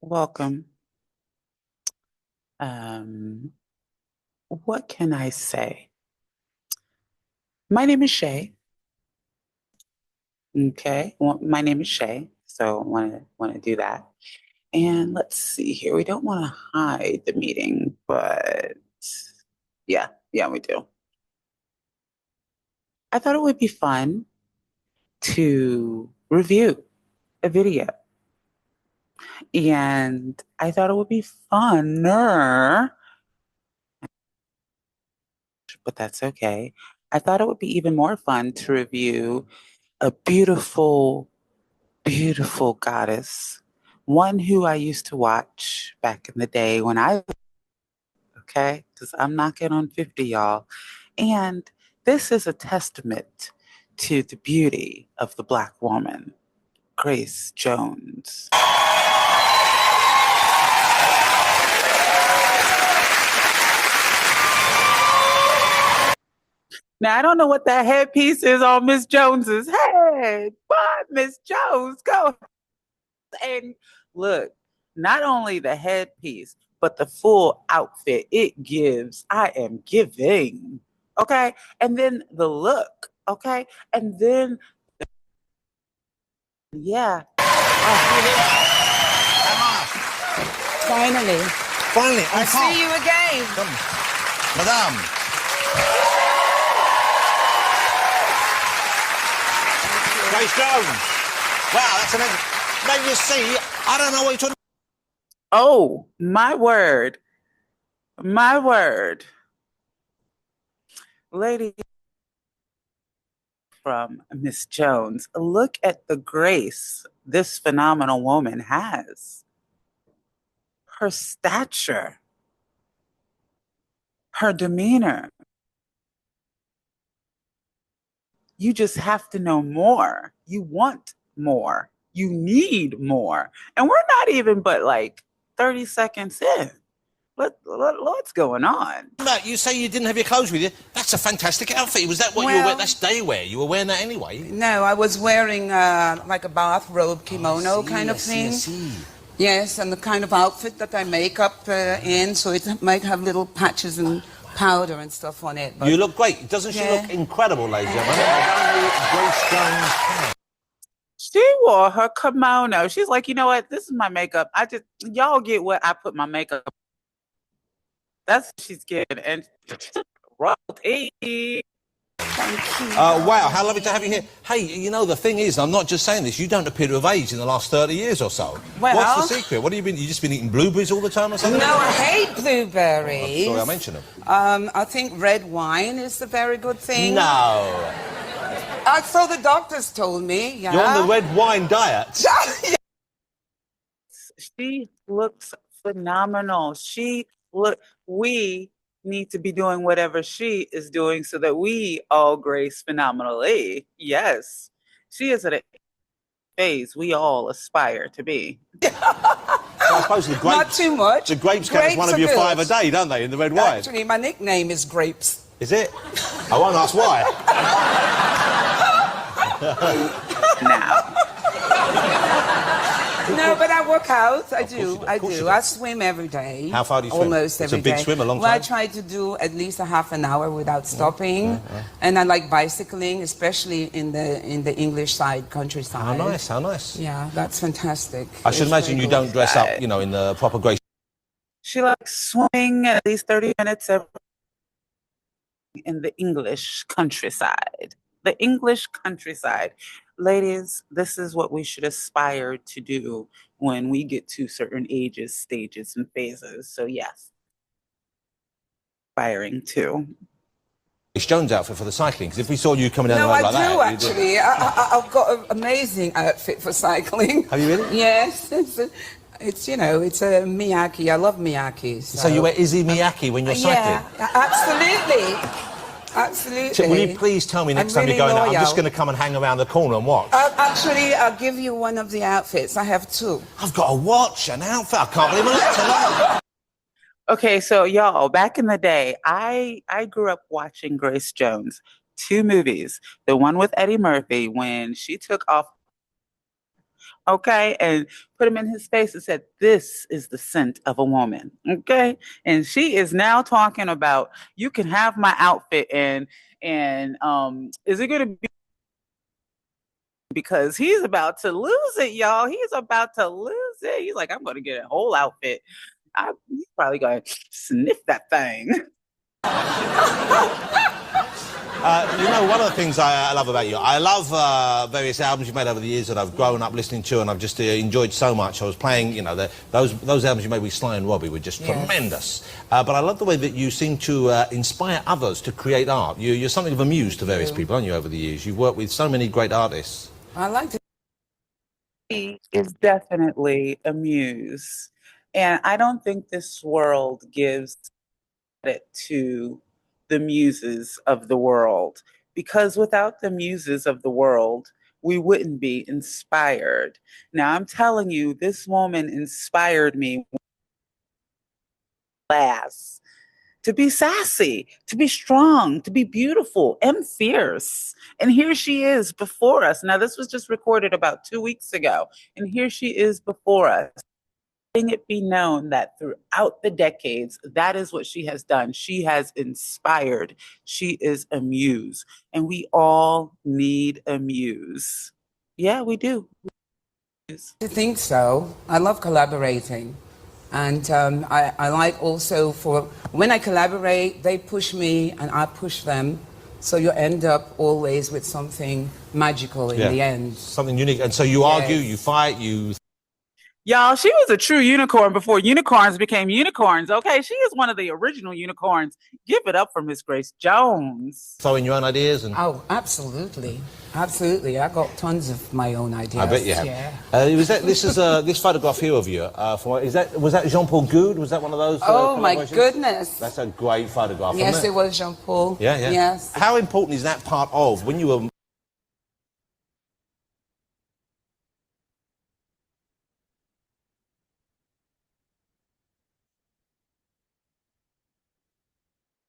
Welcome. What can I say? My name is Shay. Okay. Well, my name is Shay. So want to do that. And let's see here. We don't want to hide the meeting, but yeah, we do. I thought it would be fun to review a video. And I thought it would be funner, but that's okay. I thought it would be even more fun to review a beautiful goddess, one who I used to watch back in the day when okay, because I'm knocking on 50, y'all. And this is a testament to the beauty of the Black woman, Grace Jones. Now, I don't know what that headpiece is on Miss Jones's head, but Miss Jones, go and look, not only the headpiece, but the full outfit it gives. I am giving. Okay. And then the look. Okay. And then, yeah. Finally. Finally, I see you again. Come, Madame. Grace Jones. Wow, that's amazing. Now you see, I don't know what you're talking about. Oh, my word. My word. Lady from Miss Jones, look at the grace this phenomenal woman has. Her stature, her demeanor. You just have to know more. You want more. You need more. And we're not even but like 30 seconds in. What's going on? You say you didn't have your clothes with you. That's a fantastic outfit. Was that what you were wearing? That's day wear. You were wearing that anyway. No, I was wearing like a bathrobe kimono kind of thing. I see. Yes, and the kind of outfit that I make up in, so it might have little patches and powder and stuff on it. But you look great. Doesn't she look incredible, ladies and gentlemen? Grace Jones. She wore her kimono. She's like, you know what? This is my makeup. Y'all get what I put my makeup. That's what she's getting. And royalty. Thank you. Wow, how lovely to have you here. Hey, you know, the thing is, I'm not just saying this, you don't appear to have aged in the last 30 years or so. Well, what's the secret? What have you been, you just been eating blueberries all the time or something? No, I hate blueberries. Sorry, I mentioned them. I think red wine is a very good thing. No. So the doctors told me, yeah. You're on the red wine diet. She looks phenomenal. We need to be doing whatever she is doing so that we all grace phenomenally. Yes. She is at a phase we all aspire to be. So I suppose the grapes, Not too much. The grapes count as one of your good. 5 a day, don't they, in the red wine? Actually, my nickname is Grapes. Is it? I won't ask why. Now. No, but I work out. I Of course you do. do. I Of course you do. do. I swim every day. How far do you swim? Almost It's every day. a big swim, a long Well, I time? try to do at least a half an hour without stopping. And I like bicycling, especially in the English side, countryside. How nice, how nice. Yeah, that's fantastic. I should It's imagine very you good. don't dress up, you know, in the proper Grace. She likes swimming at least 30 minutes in the English countryside. The English countryside. Ladies, this is what we should aspire to do when we get to certain ages, stages, and phases. So, yes, aspiring to. Grace Jones outfit for the cycling, because if we saw you coming down No, the road I like do that... actually. I've got an amazing outfit for cycling. Have you really? Yes. It's you know, it's a Miyake. I love Miyake. So you wear Izzy Miyake when you're cycling? Yeah, absolutely. Absolutely. So will you please tell me next time really you're going out, I'm loyal. just going to come and hang around the corner and watch? Actually, I'll give you one of the outfits. I have 2. I've got a watch, an outfit. I can't believe it. Okay, so y'all, back in the day, I grew up watching Grace Jones. 2 movies. The one with Eddie Murphy when she took off okay, and put them in his face and said, "This is the scent of a woman." Okay, and she is now talking about you can have my outfit and is it going to be because he's about to lose it, y'all. He's about to lose it. He's like, I'm going to get a whole outfit. He's probably going to sniff that thing. You know, one of the things I love about you, I love various albums you've made over the years that I've grown up listening to and I've just enjoyed so much. I was playing, you know, those albums you made with Sly and Robbie were just tremendous. But I love the way that you seem to inspire others to create art. You're something of a muse to various people, aren't you, over the years? You've worked with so many great artists. I like to. He is definitely a muse. And I don't think this world gives credit to the muses of the world, because without the muses of the world, we wouldn't be inspired. Now, I'm telling you, this woman inspired me last to be sassy, to be strong, to be beautiful and fierce. And here she is before us. Now, this was just recorded about 2 weeks ago, and here she is before us. Letting it be known that throughout the decades, that is what she has done. She has inspired. She is a muse, and we all need a muse. Yeah, we do. I think so. I love collaborating. And I like also for when I collaborate, they push me and I push them. So you end up always with something magical in the end. Something unique. And so you argue, you fight, you... Y'all, she was a true unicorn before unicorns became unicorns, okay? She is one of the original unicorns. Give it up for Miss Grace Jones. Throwing your own ideas and... Oh, absolutely. Absolutely. I got tons of my own ideas. I bet you have. Yeah. This photograph here of you, was that Jean-Paul Goude? Was that one of those? Oh, my goodness. That's a great photograph, yes, isn't it? It was Jean-Paul. Yeah, yeah. Yes. How important is that part of when you were...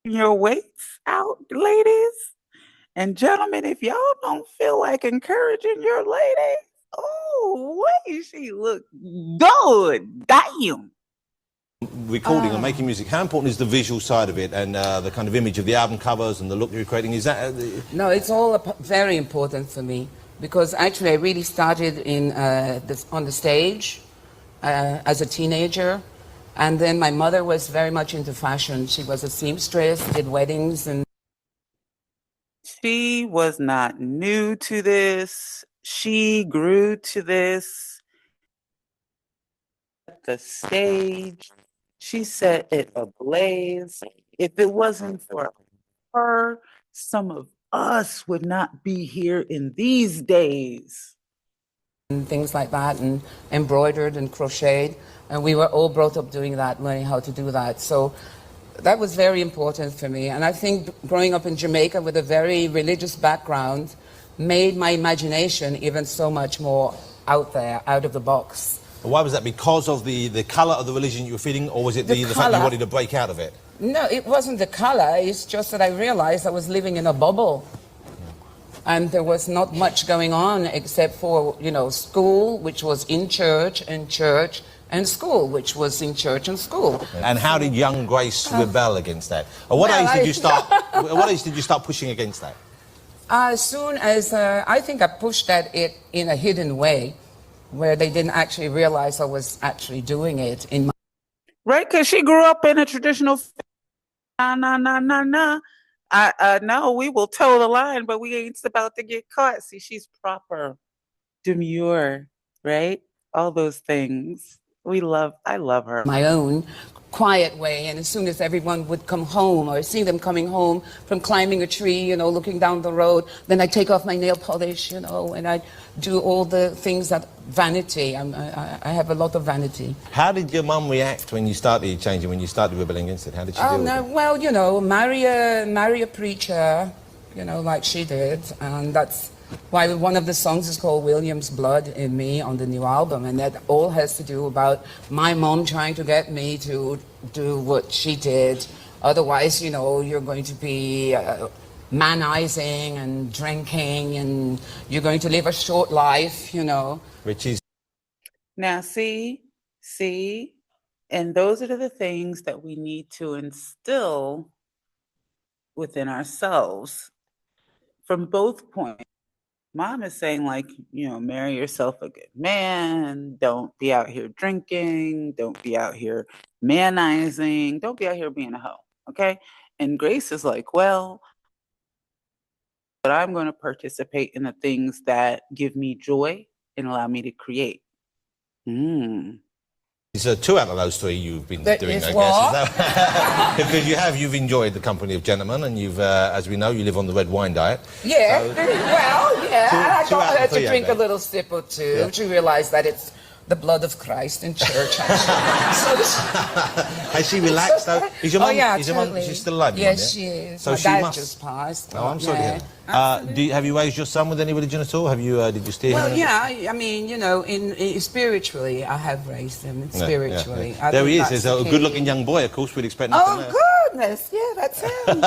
Your weights out, ladies and gentlemen. If y'all don't feel like encouraging your lady, oh, wait, she look good. Damn. Recording and making music, how important is the visual side of it and the kind of image of the album covers and the look you're creating? Is that... No, it's all very important for me because actually I really started on the stage as a teenager. And then my mother was very much into fashion. She was a seamstress, did weddings and... She was not new to this. She grew to this. The stage, she set it ablaze. If it wasn't for her, some of us would not be here in these days. And things like that, and embroidered and crocheted. And we were all brought up doing that, learning how to do that. So that was very important for me. And I think growing up in Jamaica with a very religious background made my imagination even so much more out there, out of the box. Why was that? Because of the colour of the religion you were feeling, or was it the fact you wanted to break out of it? No, it wasn't the colour. It's just that I realized I was living in a bubble. And there was not much going on except for, you know, school, which was in church, and school, which was in church and school. And how did young Grace rebel against that? At what age did you start? What age did you start pushing against that? As soon as I think I pushed at it in a hidden way, where they didn't actually realize I was actually doing it in my... Right, because she grew up in a traditional... Nah. No, we will toe the line, but we ain't about to get caught. See, she's proper, demure, right? All those things. I love her. My own quiet way, and as soon as everyone would come home or see them coming home from climbing a tree, you know, looking down the road, then I take off my nail polish, you know, and I do all the things that vanity. I have a lot of vanity. How did your mum react when you started changing, when you started rebelling against it? How did she deal with it? Well, you know, marry a preacher, you know, like she did, and that's why one of the songs is called William's Blood in Me on the new album, and that all has to do about my mom trying to get me to do what she did. Otherwise, you know, you're going to be manizing and drinking, and you're going to live a short life, you know. Which is Now, see, and those are the things that we need to instill within ourselves from both points. Mom is saying, like, marry yourself a good man. Don't be out here drinking. Don't be out here manizing. Don't be out here being a hoe. Okay. And Grace is like, well, but I'm going to participate in the things that give me joy and allow me to create. So 2 out of those 3 you've been That doing, is I what? guess. Is that... because you've enjoyed the company of gentlemen, and you've, as we know, you live on the red wine diet. Yeah, So... well, yeah. Two- I two got out of her to three, drink a okay. little sip or two Yeah. to realize that it's the blood of Christ in church. Has she relaxed though? Is your mum? yeah, is your mum? totally. She's still alive. Your Yes, mum, she is. So My she dad must. just passed. Oh, I'm sorry to hear Yeah. that. Have you raised your son with any religion at all? Have you? Did you steer him? Well, in yeah. I mean, in spiritually, I have raised him. Spiritually, Yeah. There he is. There's a good-looking young boy. Of course, we'd expect nothing less. Oh goodness, yeah, that's him.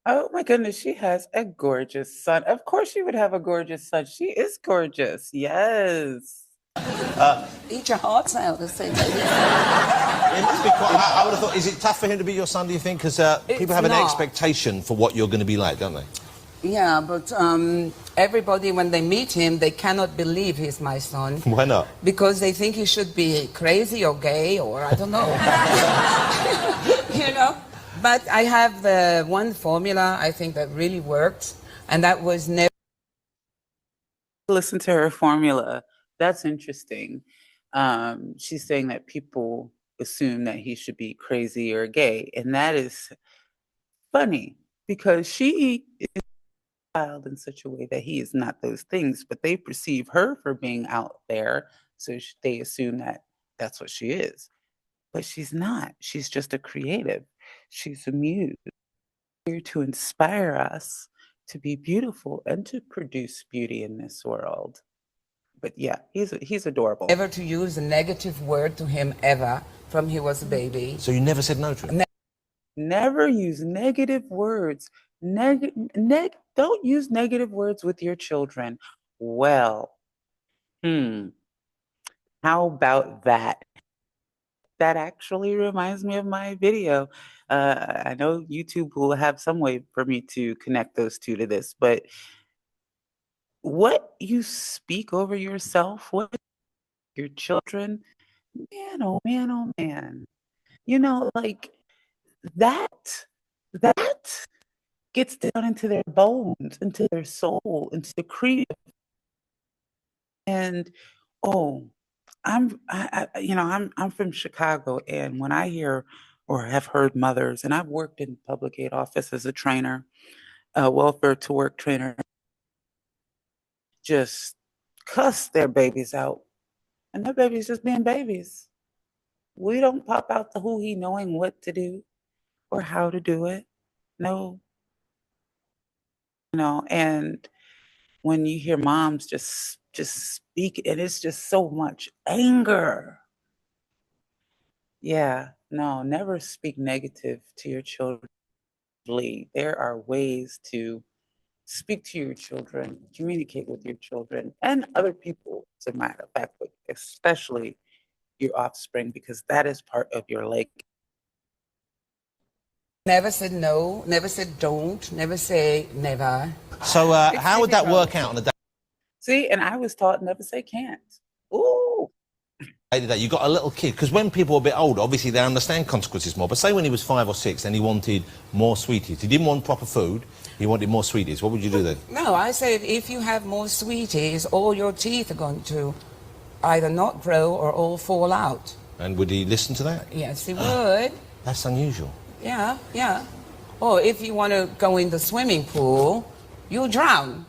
Oh my goodness, she has a gorgeous son. Of course, she would have a gorgeous son. She is gorgeous. Yes. Eat your hearts out, as they say. It must be quite. I would have thought. Is it tough for him to be your son? Do you think? Because people have an not. expectation for what you're going to be like, don't they? Yeah, but everybody, when they meet him, they cannot believe he's my son. Why not? Because they think he should be crazy or gay or I don't know. you know? But I have the one formula I think that really worked, and that was never. Listen to her formula. That's interesting. She's saying that people assume that he should be crazy or gay, and that is funny because she is child in such a way that he is not those things, but they perceive her for being out there, so they assume that that's what she is. But she's not. She's just a creative. She's a muse here to inspire us to be beautiful and to produce beauty in this world. But yeah, he's adorable. Never to use a negative word to him ever from he was a baby. So you never said no to him? Never use negative words. Don't use negative words with your children. Well, how about that? That actually reminds me of my video. I know YouTube will have some way for me to connect those two to this, but what you speak over yourself, what your children, man, oh man, oh man. Like that gets down into their bones, into their soul, into the cream. And oh, I'm from Chicago, and when I hear or have heard mothers, and I've worked in public aid office as a trainer, a welfare to work trainer, just cuss their babies out, and their babies just being babies. We don't pop out the hoo-hee knowing what to do or how to do it. No, and when you hear moms just speak, and it's just so much anger. Yeah, no, never speak negative to your children. There are ways to speak to your children, communicate with your children and other people, as a matter of fact, but especially your offspring, because that is part of your legacy. Never said no, never said don't, never say never. So how would that work out on a day See, and I was taught never say can't. Ooh. that you got a little kid? Because when people are a bit older, obviously they understand consequences more. But say when he was 5 or 6 and he wanted more sweeties. He didn't want proper food. He wanted more sweeties. What would you do then? No, I said if you have more sweeties, all your teeth are going to either not grow or all fall out. And would he listen to that? Yes, he would. That's unusual. Yeah, yeah. Or if you want to go in the swimming pool, you'll drown.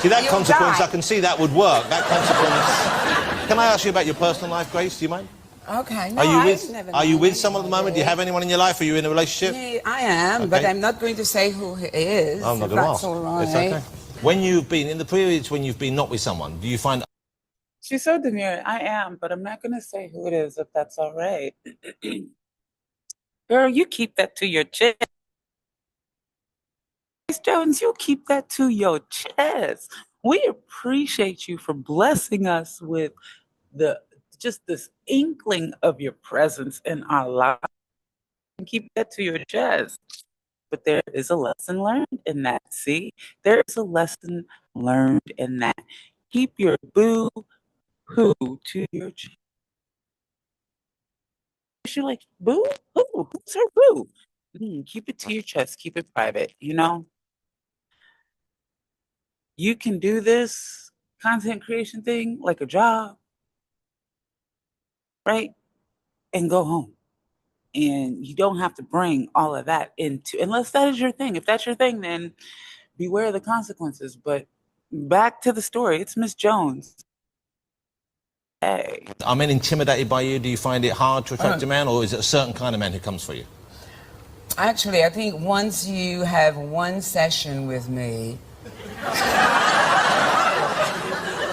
See, that You'll consequence, die. I can see that would work. That consequence. Can I ask you about your personal life, Grace? Do you mind? Okay. No, Are you with someone at the moment? Do you have anyone in your life? Are you in a relationship? Yeah, I am, but I'm not going to say who he is. I'm not if going to that's ask. all right. It's okay. When you've been, in the periods when you've been not with someone, do you find... She's so demure. I am, but I'm not going to say who it is if that's all right. Girl, you keep that to your chest. Miss Jones, you keep that to your chest. We appreciate you for blessing us with the just this inkling of your presence in our lives. And keep that to your chest. But there is a lesson learned in that. See, there is a lesson learned in that. Keep your boo hoo to your chest. You're like, boo? Who? Who's her boo? Keep it to your chest. Keep it private. You know, you can do this content creation thing like a job, right? And go home. And you don't have to bring all of that into, unless that is your thing. If that's your thing, then beware of the consequences. But back to the story. It's Miss Jones. Hey. Are men intimidated by you? Do you find it hard to attract a man, or is it a certain kind of man who comes for you? Actually, I think once you have one session with me,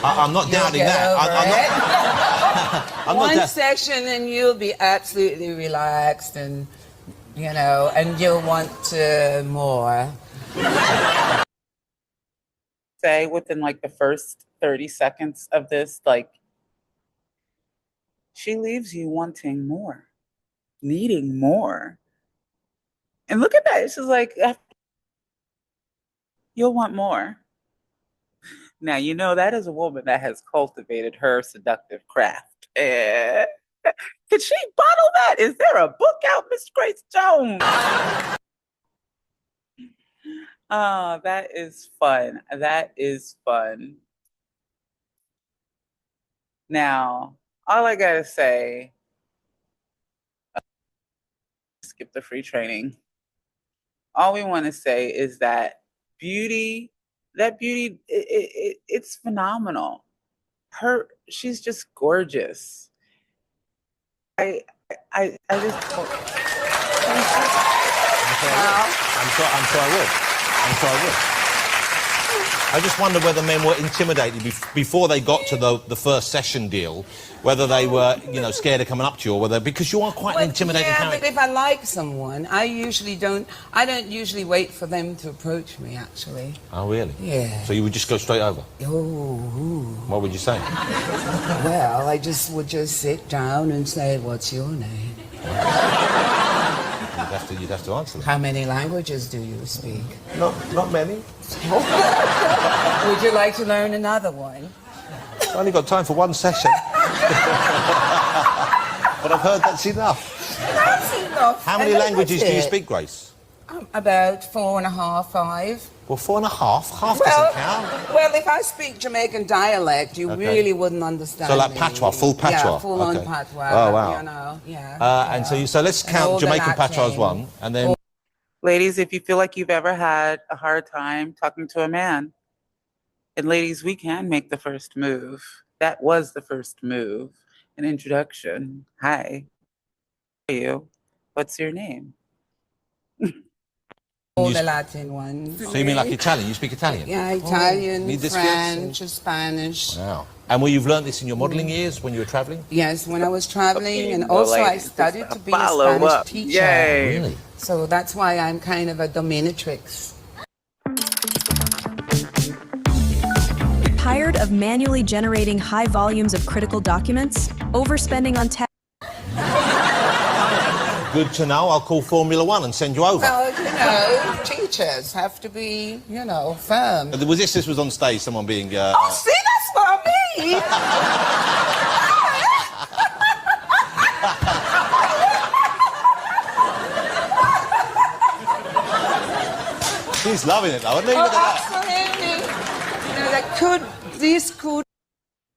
I'm not doubting that. I'm one not session and you'll be absolutely relaxed and, you know, and you'll want more. Say within like the first 30 seconds of this, like, she leaves you wanting more, needing more. And look at that. She's like, you'll want more. Now, you know, that is a woman that has cultivated her seductive craft. Could she bottle that? Is there a book out, Miss Grace Jones? Oh, that is fun. That is fun. Now, all I gotta say, skip the free training. All we want to say is that beauty, it's phenomenal. She's just gorgeous. I just. I'm sure I would. I just wonder whether men were intimidated before they got to the first session deal, whether they were, you know, scared of coming up to you, or whether, because you are quite an intimidating character. But if I like someone, I don't usually wait for them to approach me, actually. Oh, really? Yeah. So you would just go straight over? Oh. What would you say? Well, I would just sit down and say, what's your name? You'd have to answer them. How many languages do you speak? Not many. Would you like to learn another one? I've only got time for one session. But I've heard that's enough. That's enough. How many languages do you speak, Grace? About 4.5, 5. Well, 4.5? Half doesn't count. Well, if I speak Jamaican dialect, you really wouldn't understand. So like me. patois, full patois? Yeah, full-on patois. Oh, wow. You know, yeah. And so let's count Jamaican patois as one, and then... Ladies, if you feel like you've ever had a hard time talking to a man, and ladies, we can make the first move. That was the first move. An introduction. Hi. How are you? What's your name? All the Latin ones. So you mean like Italian? You speak Italian? Yeah, Italian, Need this French, Spanish. Wow. And you've learned this in your modelling years when you were travelling? Yes, when I was travelling, and also I studied to be a Spanish teacher. Yay. Really? So that's why I'm kind of a dominatrix. Tired of manually generating high volumes of critical documents? Overspending on tech? Good to know. I'll call Formula One and send you over. Well, you know, teachers have to be, you know, firm. Was this was on stage, someone being... Oh, see, that's what I mean! She's loving it, though, isn't he? Look at that. Absolutely. You know, this could...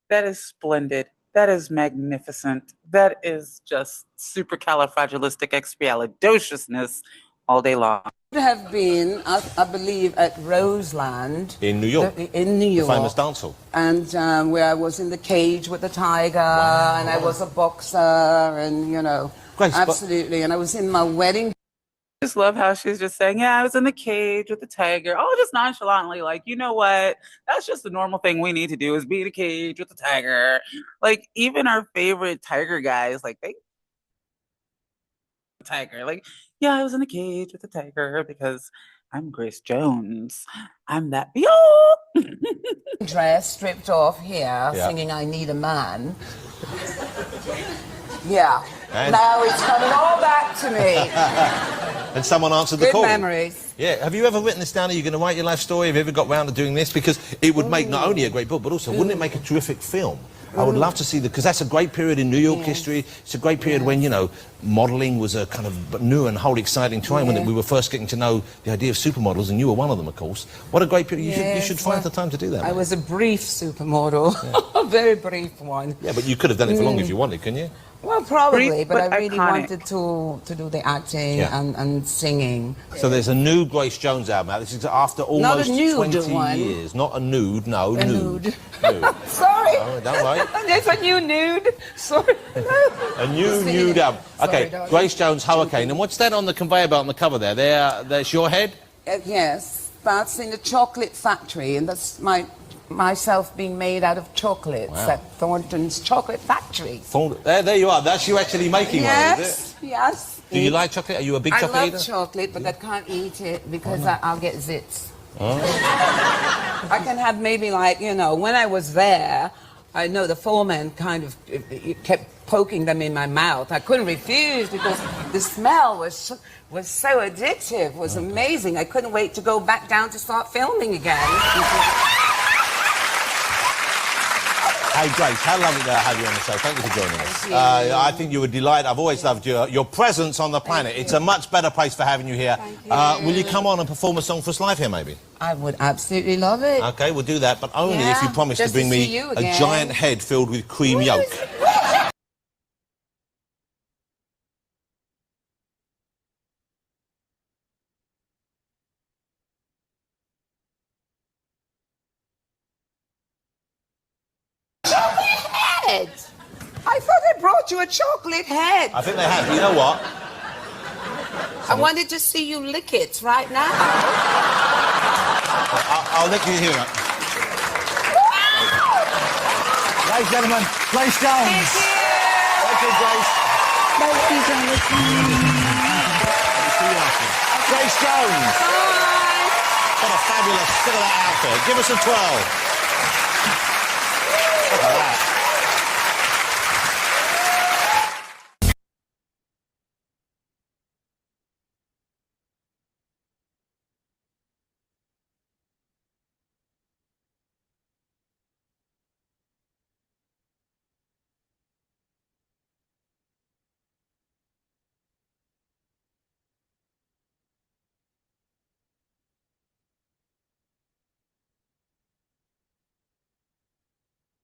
That is splendid. That is magnificent. That is just supercalifragilisticexpialidociousness all day long. Could have been, I believe, at Roseland. In New York. In New York. The famous dance hall. And where I was in the cage with the tiger, and I was a boxer, and, you know, Grace, absolutely. And I was in my wedding. I just love how she's just saying, yeah, I was in the cage with the tiger. Oh, just nonchalantly, like, you know what? That's just the normal thing we need to do is be in a cage with the tiger. Like, even our favorite tiger guys, like, they tiger. Like, yeah, I was in a cage with the tiger because I'm Grace Jones. I'm that. Yo! Dress stripped off here, Yeah. singing I Need a Man. Yeah. And- Now it's coming all back to me. And someone answered the Good call. memories. Yeah. Have you ever written this down? Are you going to write your life story? Have you ever got round to doing this? Because it would make not only a great book, but also wouldn't it make a terrific film? I would love to see because that's a great period in New York history. It's a great period when, you know, modelling was a kind of new and whole exciting time when we were first getting to know the idea of supermodels, and you were one of them, of course. What a great period. You should find the time to do that. I was a brief supermodel, a very brief one. Yeah, but you could have done it for longer if you wanted, couldn't you? Well, probably, Brief, but but I really iconic. wanted to do the acting and singing. So there's a new Grace Jones album out. This is after almost nude 20 one. years. Not a nude, no, A nude. nude. Nude. Sorry. Oh, don't worry. There's a new nude. Sorry. A new nude album. Okay, Sorry, Grace Jones, Hurricane. And what's that on the conveyor belt on the cover there? There's your head? Yes, that's in the chocolate factory, and that's myself being made out of chocolates at Thornton's Chocolate Factory. There you are. That's you actually making one, is Yes, yes. it? Do you like chocolate? Are you a big I chocolate love eater? chocolate, but I can't eat it because I'll get zits. I can have maybe like, you know, when I was there, I know the foreman kind of kept poking them in my mouth. I couldn't refuse because the smell was so addictive, was amazing. I couldn't wait to go back down to start filming again. Hey, Grace, how lovely to have you on the show. Thank you for joining us. Thank you. I think you were delighted. I've always loved your presence on the planet. It's a much better place for having you here. Thank you. Will you come on and perform a song for us live here, maybe? I would absolutely love it. Okay, we'll do that, but only if Yeah, you promise to just bring to see me you a again. giant head filled with cream yolk. Head. I thought I brought you a chocolate head. I think they have. You know what? I wanted to see you lick it right now. I'll let you hear it. Ladies and gentlemen, Grace Jones. Thank you. Thank you, Grace. Grace Jones. What a fabulous, look at that outfit. Give us a 12. Look at that.